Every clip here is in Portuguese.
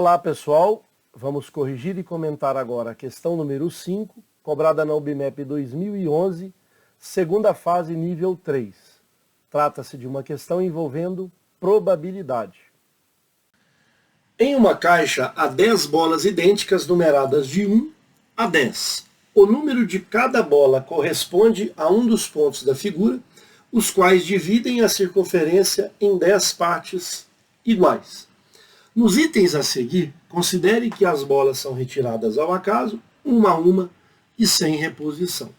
Olá pessoal, vamos corrigir e comentar agora a questão número 5, cobrada na UBMEP 2011, segunda fase nível 3. Trata-se de uma questão envolvendo probabilidade. Em uma caixa há 10 bolas idênticas numeradas de 1 a 10. O número de cada bola corresponde a um dos pontos da figura, os quais dividem a circunferência em 10 partes iguais. Nos itens a seguir, considere que as bolas são retiradas ao acaso, uma a uma e sem reposição.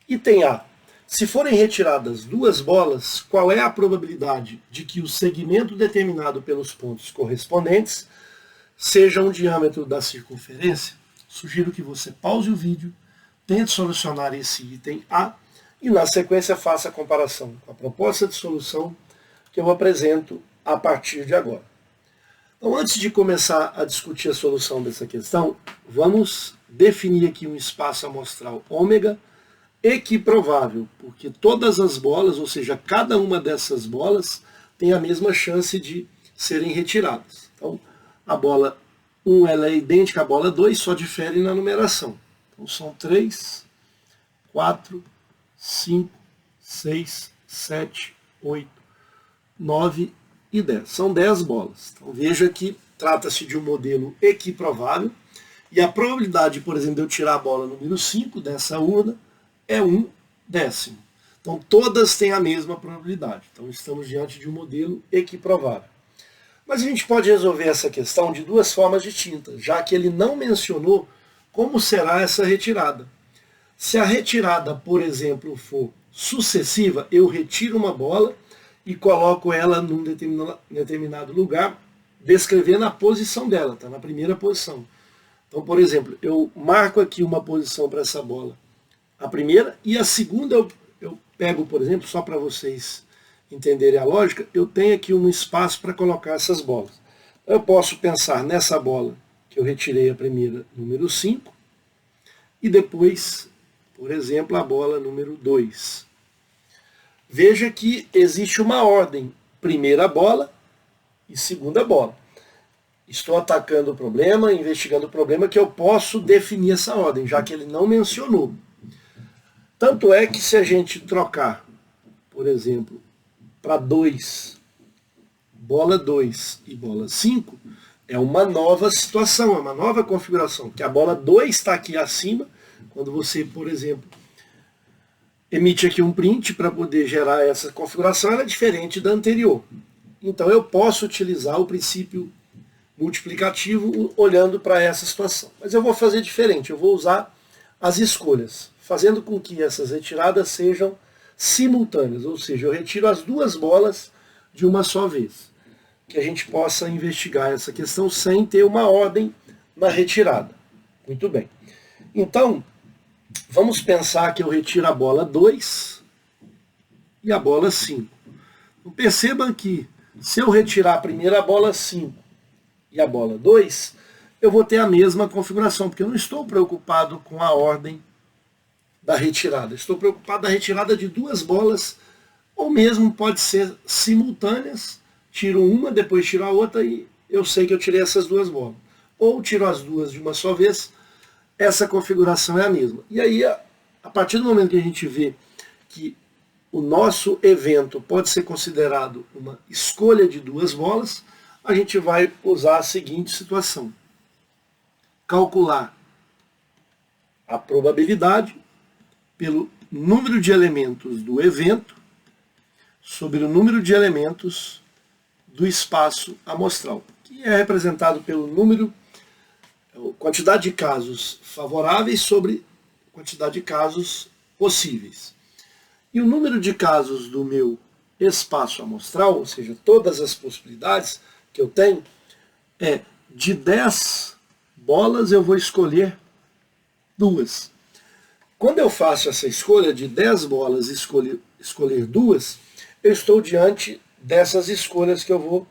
Item A. Se forem retiradas 2 bolas, qual é a probabilidade de que o segmento determinado pelos pontos correspondentes seja um diâmetro da circunferência? Sugiro que você pause o vídeo, tente solucionar esse item A e na sequência faça a comparação com a proposta de solução que eu apresento a partir de agora. Então, antes de começar a discutir a solução dessa questão, vamos definir aqui um espaço amostral ômega equiprovável, porque todas as bolas, ou seja, cada uma dessas bolas, tem a mesma chance de serem retiradas. Então, a bola 1 ela é idêntica à bola 2, só difere na numeração. Então, são 3, 4, 5, 6, 7, 8, 9 e 10. São 10 bolas. Então veja que trata-se de um modelo equiprovável e a probabilidade, por exemplo, de eu tirar a bola número 5 dessa urna é 1/10. Então todas têm a mesma probabilidade. Então estamos diante de um modelo equiprovável. Mas a gente pode resolver essa questão de duas formas distintas, já que ele não mencionou como será essa retirada. Se a retirada, por exemplo, for sucessiva, eu retiro uma bola e coloco ela num determinado lugar, descrevendo a posição dela, está na primeira posição. Então, por exemplo, eu marco aqui uma posição para essa bola, a primeira, e a segunda eu pego, por exemplo, só para vocês entenderem a lógica, eu tenho aqui um espaço para colocar essas bolas. Eu posso pensar nessa bola, que eu retirei a primeira, número 5, e depois, por exemplo, a bola número 2. Veja que existe uma ordem, primeira bola e segunda bola. Estou atacando o problema, investigando o problema, que eu posso definir essa ordem, já que ele não mencionou. Tanto é que se a gente trocar, por exemplo, para 2, bola 2 e bola 5, é uma nova situação, é uma nova configuração, que a bola 2 está aqui acima, quando você, por exemplo, emite aqui um print para poder gerar essa configuração, ela é diferente da anterior. Então eu posso utilizar o princípio multiplicativo olhando para essa situação. Mas eu vou fazer diferente, eu vou usar as escolhas, fazendo com que essas retiradas sejam simultâneas, ou seja, eu retiro as 2 bolas de uma só vez. Que a gente possa investigar essa questão sem ter uma ordem na retirada. Muito bem. Então, vamos pensar que eu retiro a bola 2 e a bola 5. Então, percebam que se eu retirar a primeira bola 5 e a bola 2, eu vou ter a mesma configuração, porque eu não estou preocupado com a ordem da retirada. Estou preocupado da retirada de 2 bolas, ou mesmo pode ser simultâneas, tiro uma, depois tiro a outra e eu sei que eu tirei essas 2 bolas. Ou tiro as 2 de uma só vez, essa configuração é a mesma. E aí, a partir do momento que a gente vê que o nosso evento pode ser considerado uma escolha de 2 bolas, a gente vai usar a seguinte situação. Calcular a probabilidade pelo número de elementos do evento sobre o número de elementos do espaço amostral, que é representado pelo número, quantidade de casos favoráveis sobre quantidade de casos possíveis. E o número de casos do meu espaço amostral, ou seja, todas as possibilidades que eu tenho, é de 10 bolas eu vou escolher 2. Quando eu faço essa escolha de 10 bolas e escolher 2, eu estou diante dessas escolhas que eu vou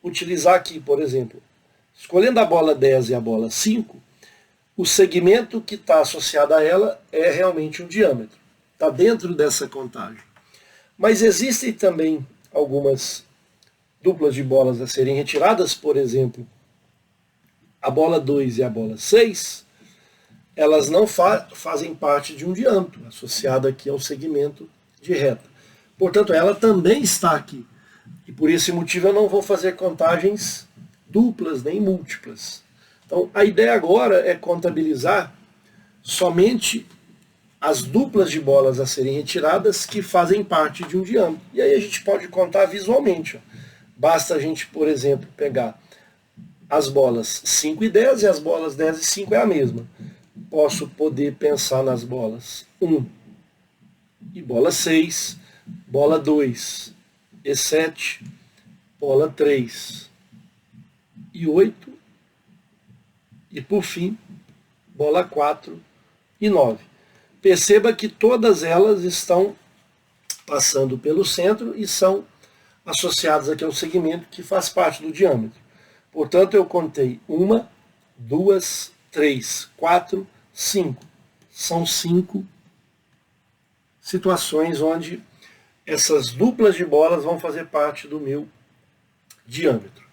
utilizar aqui, por exemplo. Escolhendo a bola 10 e a bola 5, o segmento que está associado a ela é realmente um diâmetro. Está dentro dessa contagem. Mas existem também algumas duplas de bolas a serem retiradas, por exemplo, a bola 2 e a bola 6, elas não fazem parte de um diâmetro, associado aqui ao segmento de reta. Portanto, ela também está aqui. E por esse motivo eu não vou fazer contagens duplas nem múltiplas. Então, a ideia agora é contabilizar somente as duplas de bolas a serem retiradas que fazem parte de um diâmetro. E aí a gente pode contar visualmente. Basta a gente, por exemplo, pegar as bolas 5 e 10 e as bolas 10 e 5 é a mesma. Posso poder pensar nas bolas 1 e bola 6, bola 2 e 7, bola 3 e 8 e, por fim, bola 4 e 9. Perceba que todas elas estão passando pelo centro e são associadas aqui ao segmento que faz parte do diâmetro. Portanto, eu contei 1, 2, 3, 4, 5. São 5 situações onde essas duplas de bolas vão fazer parte do meu diâmetro.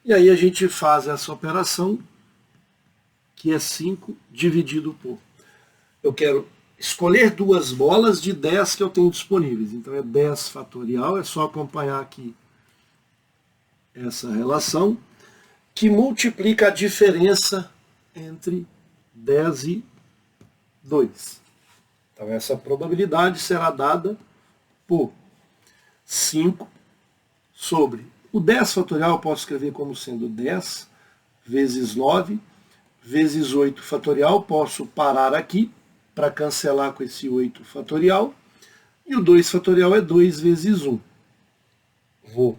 E aí a gente faz essa operação, que é 5 dividido por... Eu quero escolher duas bolas de 10 que eu tenho disponíveis. Então é 10 fatorial, é só acompanhar aqui essa relação, que multiplica a diferença entre 10 e 2. Então essa probabilidade será dada por 5 sobre o 10 fatorial, eu posso escrever como sendo 10 vezes 9 vezes 8 fatorial, posso parar aqui para cancelar com esse 8 fatorial, e o 2 fatorial é 2 vezes 1. Vou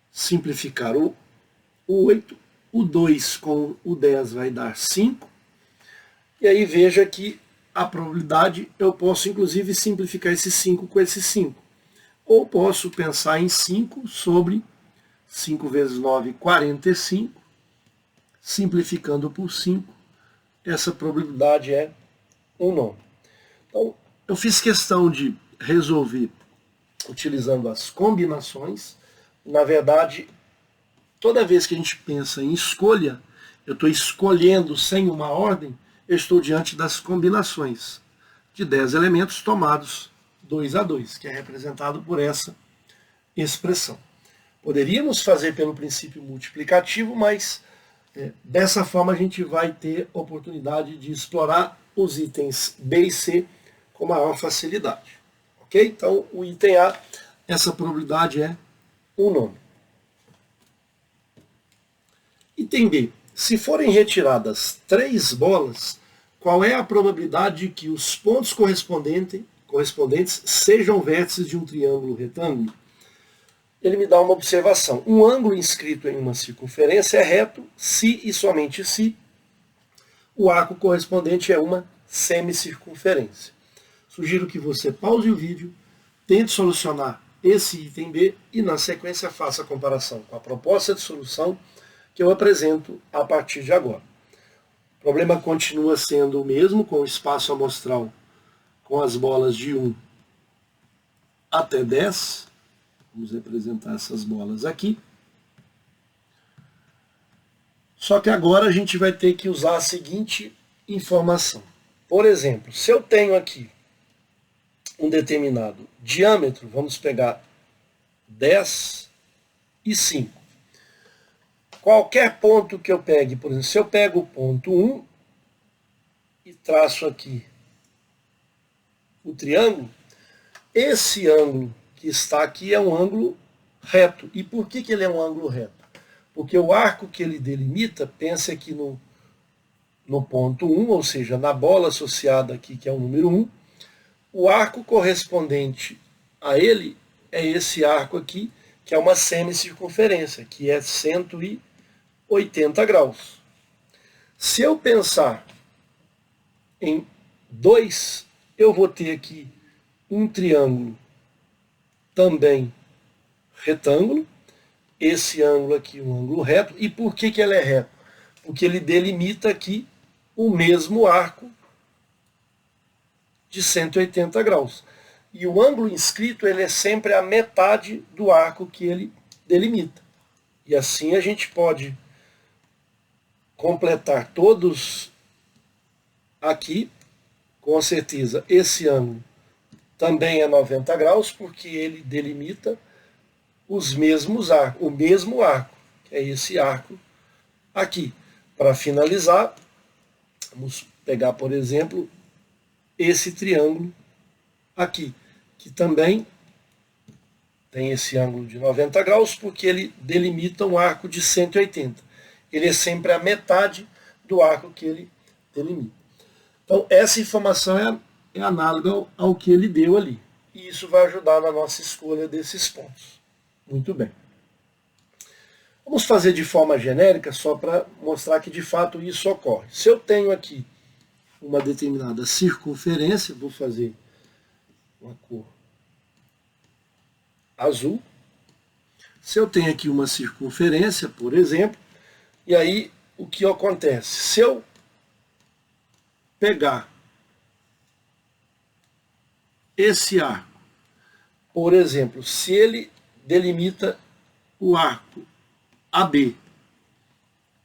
simplificar o 8, o 2 com o 10 vai dar 5, e aí veja que a probabilidade, eu posso inclusive simplificar esse 5 com esse 5. Ou posso pensar em 5 sobre 5 vezes 9, 45, simplificando por 5, essa probabilidade é 1/9. Então, eu fiz questão de resolver utilizando as combinações. Na verdade, toda vez que a gente pensa em escolha, eu estou escolhendo sem uma ordem, eu estou diante das combinações de 10 elementos tomados 2 a 2, que é representado por essa expressão. Poderíamos fazer pelo princípio multiplicativo, mas dessa forma a gente vai ter oportunidade de explorar os itens B e C com maior facilidade. Ok? Então, o item A, essa probabilidade é 1/9. Item B. Se forem retiradas 3 bolas, qual é a probabilidade de que os pontos correspondentes sejam vértices de um triângulo retângulo? Ele me dá uma observação. Um ângulo inscrito em uma circunferência é reto se e somente se o arco correspondente é uma semicircunferência. Sugiro que você pause o vídeo, tente solucionar esse item B e, na sequência, faça a comparação com a proposta de solução que eu apresento a partir de agora. O problema continua sendo o mesmo, com o espaço amostral com as bolas de 1 até 10. Vamos representar essas bolas aqui. Só que agora a gente vai ter que usar a seguinte informação. Por exemplo, se eu tenho aqui um determinado diâmetro, vamos pegar 10 e 5. Qualquer ponto que eu pegue, por exemplo, se eu pego o ponto 1 e traço aqui o triângulo, esse ângulo que está aqui é um ângulo reto. E por que ele é um ângulo reto? Porque o arco que ele delimita, pense aqui no ponto 1, ou seja, na bola associada aqui, que é o número 1, o arco correspondente a ele é esse arco aqui, que é uma semicircunferência, que é 180 graus. Se eu pensar em 2, eu vou ter aqui um triângulo também retângulo, esse ângulo aqui, um ângulo reto. E por que ele é reto? Porque ele delimita aqui o mesmo arco de 180 graus. E o ângulo inscrito, ele é sempre a metade do arco que ele delimita. E assim a gente pode completar todos aqui, com certeza esse ângulo também é 90 graus, porque ele delimita os mesmos arcos, o mesmo arco, que é esse arco aqui. Para finalizar, vamos pegar, por exemplo, esse triângulo aqui, que também tem esse ângulo de 90 graus, porque ele delimita um arco de 180. Ele é sempre a metade do arco que ele delimita. Então, essa informação é análoga ao que ele deu ali. E isso vai ajudar na nossa escolha desses pontos. Muito bem. Vamos fazer de forma genérica, só para mostrar que de fato isso ocorre. Se eu tenho aqui uma determinada circunferência, vou fazer uma cor azul. Se eu tenho aqui uma circunferência, por exemplo, e aí o que acontece? Se eu pegar esse arco, por exemplo, se ele delimita o arco AB,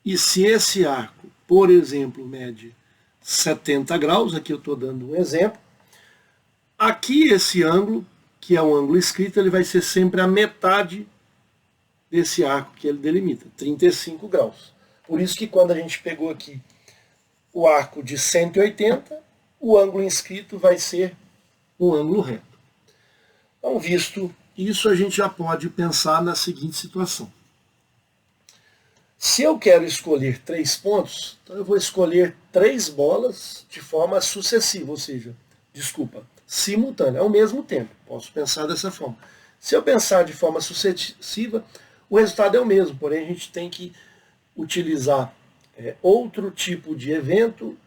e se esse arco, por exemplo, mede 70 graus, aqui eu estou dando um exemplo, aqui esse ângulo, que é um ângulo escrito, ele vai ser sempre a metade desse arco que ele delimita, 35 graus. Por isso que quando a gente pegou aqui o arco de 180, o ângulo inscrito vai ser um ângulo reto. Então, visto isso, a gente já pode pensar na seguinte situação. Se eu quero escolher 3 pontos, então eu vou escolher 3 bolas de forma sucessiva, ou seja, simultânea, ao mesmo tempo. Posso pensar dessa forma. Se eu pensar de forma sucessiva, o resultado é o mesmo, porém a gente tem que utilizar outro tipo de evento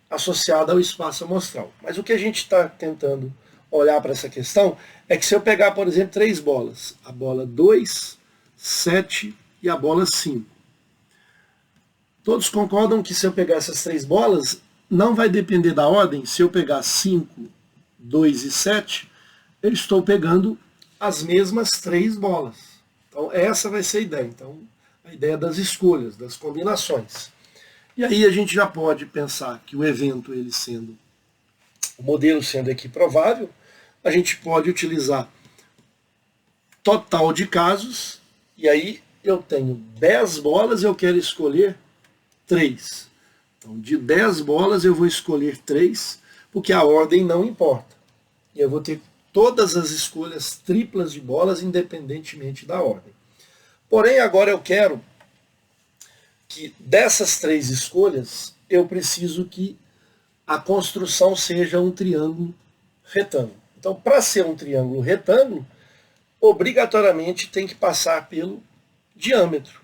associado ao espaço amostral. Mas o que a gente está tentando olhar para essa questão é que se eu pegar, por exemplo, 3 bolas, a bola 2, 7 e a bola 5, todos concordam que se eu pegar essas 3 bolas, não vai depender da ordem. Se eu pegar 5, 2 e 7, eu estou pegando as mesmas 3 bolas. Então essa vai ser a ideia. Então, a ideia das escolhas, das combinações. E aí a gente já pode pensar que o evento, o modelo sendo aqui provável, a gente pode utilizar total de casos, e aí eu tenho 10 bolas e eu quero escolher 3. Então, de 10 bolas eu vou escolher 3, porque a ordem não importa. E eu vou ter todas as escolhas triplas de bolas, independentemente da ordem. Porém, agora eu quero que dessas 3 escolhas, eu preciso que a construção seja um triângulo retângulo. Então, para ser um triângulo retângulo, obrigatoriamente tem que passar pelo diâmetro.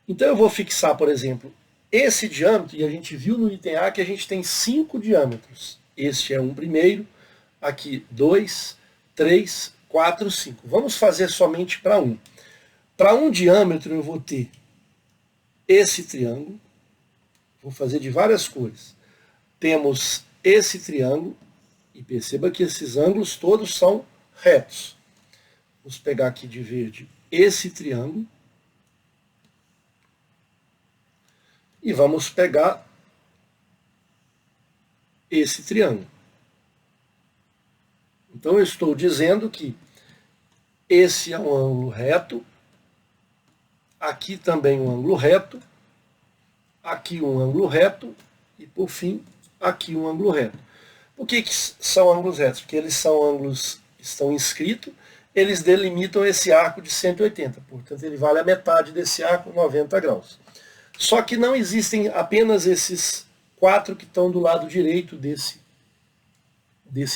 Então eu vou fixar, por exemplo, esse diâmetro, e a gente viu no item A que a gente tem 5 diâmetros. Este é um primeiro, aqui 2, 3, 4, 5. Vamos fazer somente para um. Para um diâmetro eu vou ter esse triângulo, vou fazer de várias cores. Temos esse triângulo, e perceba que esses ângulos todos são retos. Vamos pegar aqui de verde esse triângulo, e vamos pegar esse triângulo. Então eu estou dizendo que esse é um ângulo reto, aqui também um ângulo reto, aqui um ângulo reto, e por fim, aqui um ângulo reto. Por que são ângulos retos? Porque eles são ângulos que estão inscritos, eles delimitam esse arco de 180, portanto ele vale a metade desse arco, 90 graus. Só que não existem apenas esses 4 que estão do lado direito desse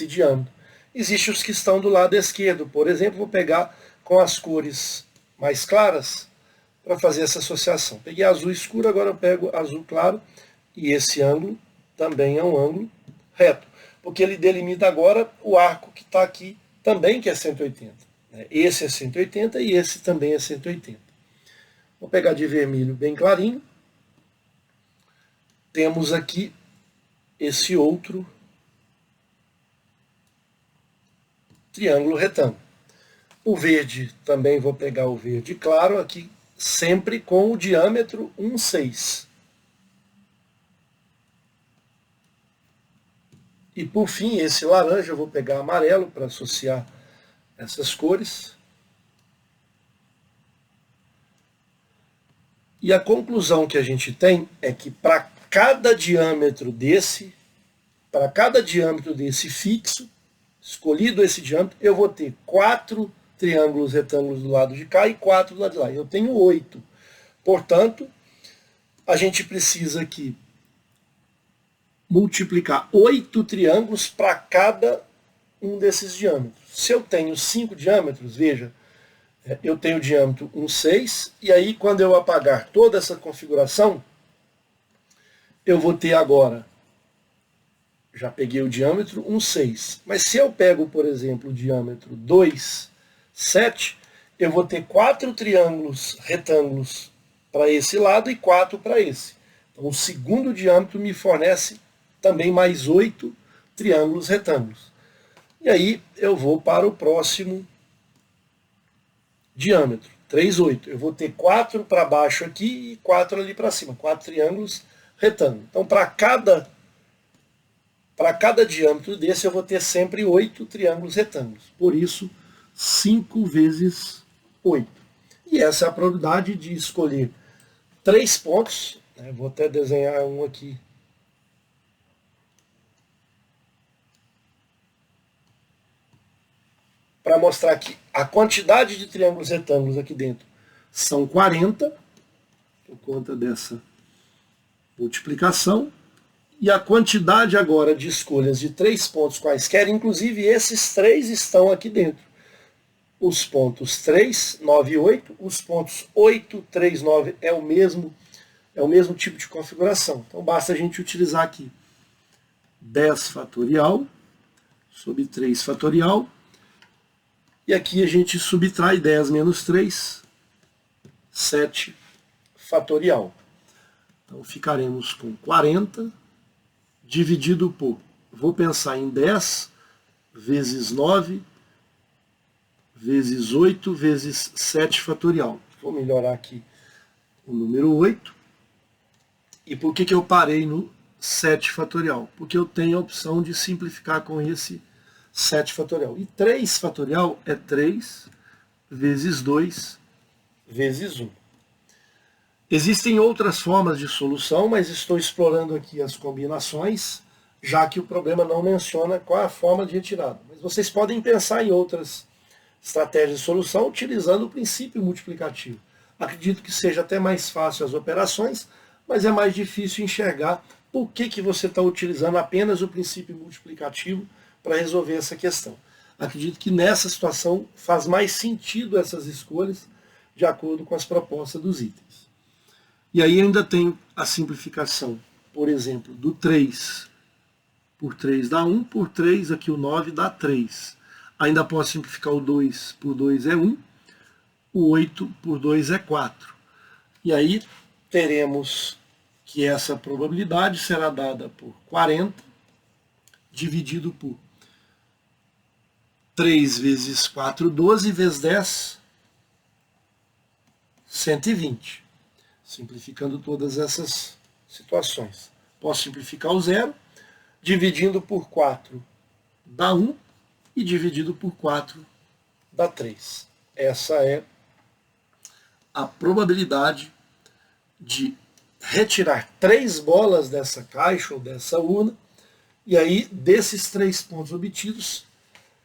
diâmetro. Existem os que estão do lado esquerdo. Por exemplo, vou pegar com as cores mais claras para fazer essa associação. Peguei azul escuro, agora eu pego azul claro, e esse ângulo também é um ângulo reto, porque ele delimita agora o arco que está aqui também, que é 180. Esse é 180 e esse também é 180. Vou pegar de vermelho bem clarinho. Temos aqui esse outro triângulo retângulo. O verde, também vou pegar o verde claro aqui, sempre com o diâmetro 1,6. E por fim, esse laranja, eu vou pegar amarelo para associar essas cores. E a conclusão que a gente tem é que para cada diâmetro desse fixo, escolhido esse diâmetro, eu vou ter 4 triângulos retângulos do lado de cá e 4 do lado de lá. Eu tenho 8. Portanto, a gente precisa aqui multiplicar 8 triângulos para cada um desses diâmetros. Se eu tenho 5 diâmetros, veja, eu tenho o diâmetro 1, 6, e aí quando eu apagar toda essa configuração, eu vou ter agora, já peguei o diâmetro 1, 6, mas se eu pego, por exemplo, o diâmetro 2, 7, eu vou ter 4 triângulos retângulos para esse lado e 4 para esse. Então o segundo diâmetro me fornece também mais 8 triângulos retângulos. E aí eu vou para o próximo diâmetro, 3, 8. Eu vou ter 4 para baixo aqui e 4 ali para cima, 4 triângulos retângulos. Então para cada diâmetro desse eu vou ter sempre 8 triângulos retângulos. Por isso, 5 vezes 8. E essa é a probabilidade de escolher 3 pontos. Vou até desenhar um aqui. Para mostrar que a quantidade de triângulos retângulos aqui dentro são 40, por conta dessa multiplicação. E a quantidade agora de escolhas de 3 pontos quaisquer, inclusive esses 3 estão aqui dentro. Os pontos 3, 9 e 8, os pontos 8, 3, 9 é o mesmo tipo de configuração. Então basta a gente utilizar aqui 10 fatorial sobre 3 fatorial. E aqui a gente subtrai 10 menos 3, 7 fatorial. Então ficaremos com 40 dividido por, vou pensar em 10 vezes 9 vezes 8 vezes 7 fatorial. Vou melhorar aqui o número 8. E por que eu parei no 7 fatorial? Porque eu tenho a opção de simplificar com esse 7 fatorial. E 3 fatorial é 3 vezes 2 vezes 1. Existem outras formas de solução, mas estou explorando aqui as combinações, já que o problema não menciona qual é a forma de retirada. Mas vocês podem pensar em outras estratégias de solução utilizando o princípio multiplicativo. Acredito que seja até mais fácil as operações, mas é mais difícil enxergar por que você está utilizando apenas o princípio multiplicativo para resolver essa questão. Acredito que nessa situação faz mais sentido essas escolhas de acordo com as propostas dos itens. E aí ainda tem a simplificação, por exemplo, do 3 por 3 dá 1, por 3 aqui o 9 dá 3. Ainda posso simplificar o 2 por 2 é 1, o 8 por 2 é 4. E aí teremos que essa probabilidade será dada por 40 dividido por 3 vezes 4, 12, vezes 10, 120. Simplificando todas essas situações. Posso simplificar o zero, dividindo por 4 dá 1, e dividido por 4 dá 3. Essa é a probabilidade de retirar 3 bolas dessa caixa ou dessa urna, e aí desses 3 pontos obtidos,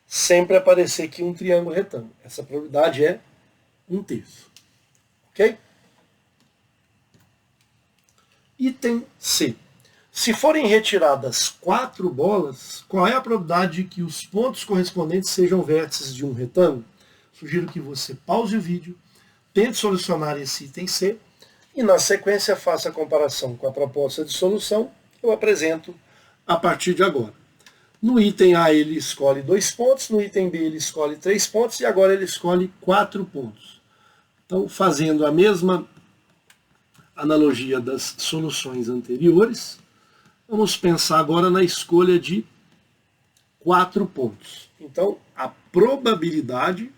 sempre aparecer aqui um triângulo retângulo. Essa probabilidade é 1/3. Ok? Item C. Se forem retiradas 4 bolas, qual é a probabilidade de que os pontos correspondentes sejam vértices de um retângulo? Sugiro que você pause o vídeo, tente solucionar esse item C, e na sequência faça a comparação com a proposta de solução que eu apresento a partir de agora. No item A ele escolhe 2 pontos, no item B ele escolhe 3 pontos, e agora ele escolhe 4 pontos. Então, fazendo a mesma analogia das soluções anteriores, vamos pensar agora na escolha de 4 pontos. Então, a probabilidade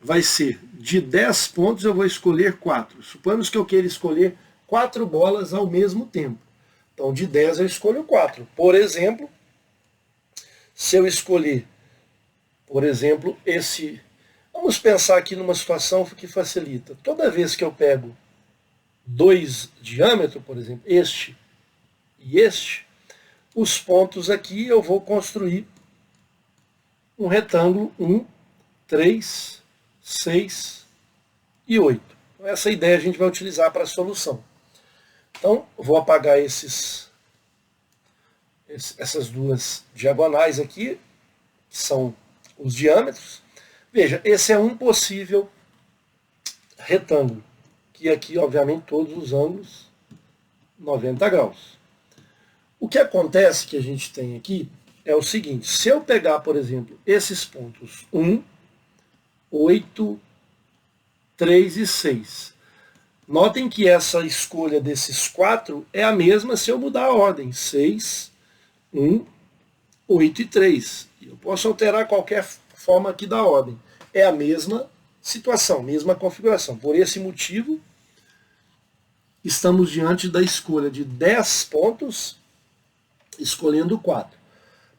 vai ser de 10 pontos, eu vou escolher 4. Suponhamos que eu queira escolher 4 bolas ao mesmo tempo. Então, de 10 eu escolho 4. Por exemplo, se eu escolher, por exemplo, esse... Vamos pensar aqui numa situação que facilita. Toda vez que eu pego dois diâmetros, por exemplo, este e este, os pontos aqui eu vou construir um retângulo 1, 3, 6 e 8. Essa ideia a gente vai utilizar para a solução. Então, vou apagar essas duas diagonais aqui, que são os diâmetros. Veja, esse é um possível retângulo, que aqui, obviamente, todos os ângulos 90 graus. O que acontece que a gente tem aqui é o seguinte: se eu pegar, por exemplo, esses pontos 1, 8, 3 e 6, notem que essa escolha desses 4 é a mesma se eu mudar a ordem: 6, 1, 8 e 3. Eu posso alterar qualquer forma aqui da ordem. É a mesma situação, mesma configuração. Por esse motivo, estamos diante da escolha de 10 pontos, escolhendo 4.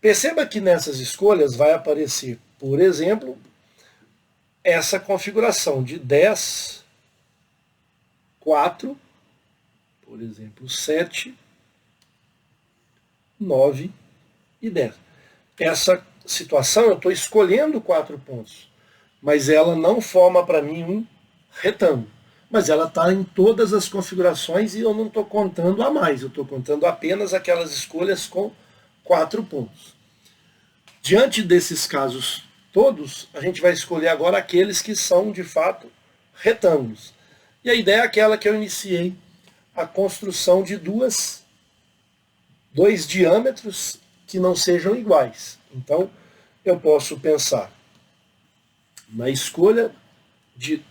Perceba que nessas escolhas vai aparecer, por exemplo, essa configuração de 10, 4, por exemplo, 7, 9 e 10. Essa situação eu estou escolhendo 4 pontos, mas ela não forma para mim um retângulo. Mas ela está em todas as configurações e eu não estou contando a mais, eu estou contando apenas aquelas escolhas com 4 pontos. Diante desses casos todos, a gente vai escolher agora aqueles que são de fato retângulos. E a ideia é aquela que eu iniciei, a construção de dois diâmetros que não sejam iguais. Então, eu posso pensar na escolha de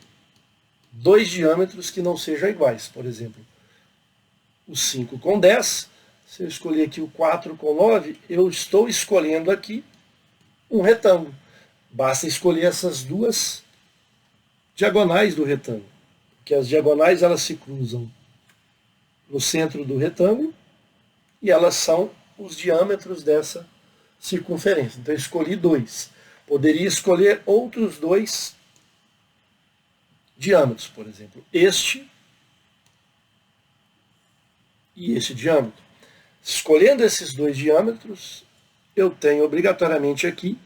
2 diâmetros que não sejam iguais. Por exemplo, o 5 com 10, se eu escolher aqui o 4 com 9, eu estou escolhendo aqui um retângulo. Basta escolher essas duas diagonais do retângulo, porque as diagonais elas se cruzam no centro do retângulo e elas são os diâmetros dessa circunferência. Então eu escolhi 2. Poderia escolher outros 2 diâmetros, por exemplo, este e este diâmetro. Escolhendo esses 2 diâmetros, eu tenho obrigatoriamente aqui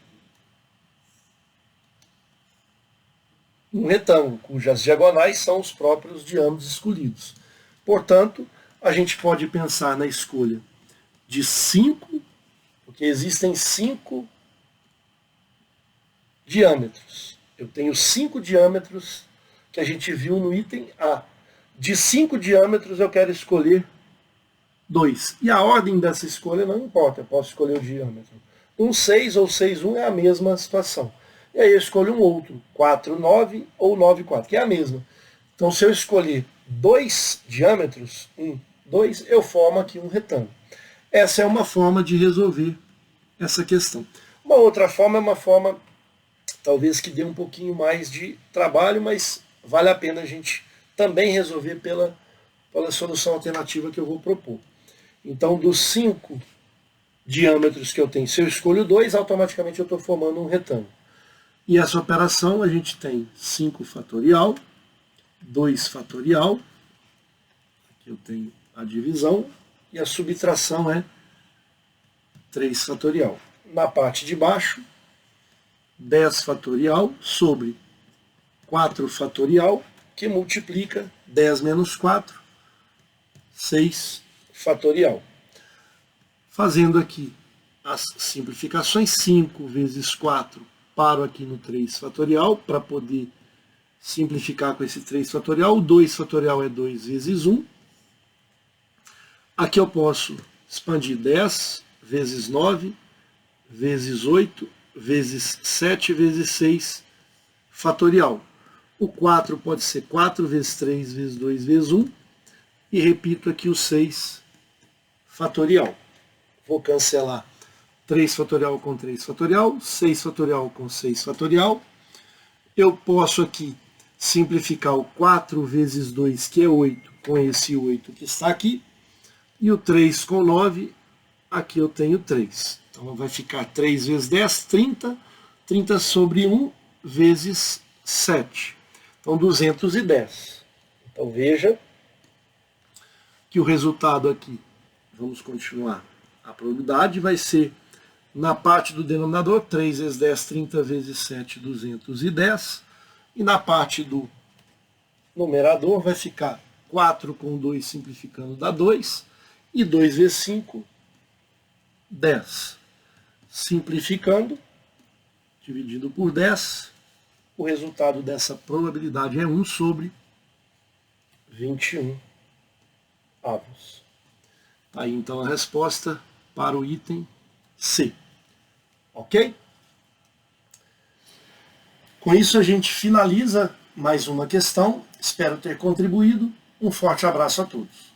um retângulo, cujas diagonais são os próprios diâmetros escolhidos. Portanto, a gente pode pensar na escolha de 5, porque existem 5 diâmetros. Eu tenho 5 diâmetros que a gente viu no item A. De 5 diâmetros eu quero escolher 2. E a ordem dessa escolha não importa, eu posso escolher o diâmetro. 6 ou 6,1 é a mesma situação. E aí eu escolho um outro, 4,9 ou 9,4, que é a mesma. Então se eu escolher 2 diâmetros, 2, eu formo aqui um retângulo. Essa é uma forma de resolver essa questão. Uma outra forma é uma forma, talvez que dê um pouquinho mais de trabalho, mas vale a pena a gente também resolver pela solução alternativa que eu vou propor. Então, dos 5 diâmetros que eu tenho, se eu escolho 2, automaticamente eu estou formando um retângulo. E essa operação a gente tem 5 fatorial, 2 fatorial, aqui eu tenho a divisão, e a subtração é 3 fatorial. Na parte de baixo, 10 fatorial sobre 4 fatorial, que multiplica 10 menos 4, 6 fatorial. Fazendo aqui as simplificações, 5 vezes 4, paro aqui no 3 fatorial, para poder simplificar com esse 3 fatorial. O 2 fatorial é 2 vezes 1. Aqui eu posso expandir 10 vezes 9, vezes 8, vezes 7, vezes 6 fatorial. O 4 pode ser 4 vezes 3, vezes 2, vezes 1. E repito aqui o 6 fatorial. Vou cancelar 3 fatorial com 3 fatorial, 6 fatorial com 6 fatorial. Eu posso aqui simplificar o 4 vezes 2, que é 8, com esse 8 que está aqui. E o 3 com 9, aqui eu tenho 3. Então vai ficar 3 vezes 10, 30. 30 sobre 1 vezes 7. Então 210. Então veja que o resultado aqui, vamos continuar, a probabilidade vai ser, na parte do denominador, 3 vezes 10, 30 vezes 7, 210. E na parte do numerador vai ficar 4 com 2 simplificando dá 2. E 2 vezes 5, 10. Simplificando, dividido por 10, o resultado dessa probabilidade é 1 sobre 21 avos. Tá aí então a resposta para o item C. Ok? Com isso a gente finaliza mais uma questão. Espero ter contribuído. Um forte abraço a todos.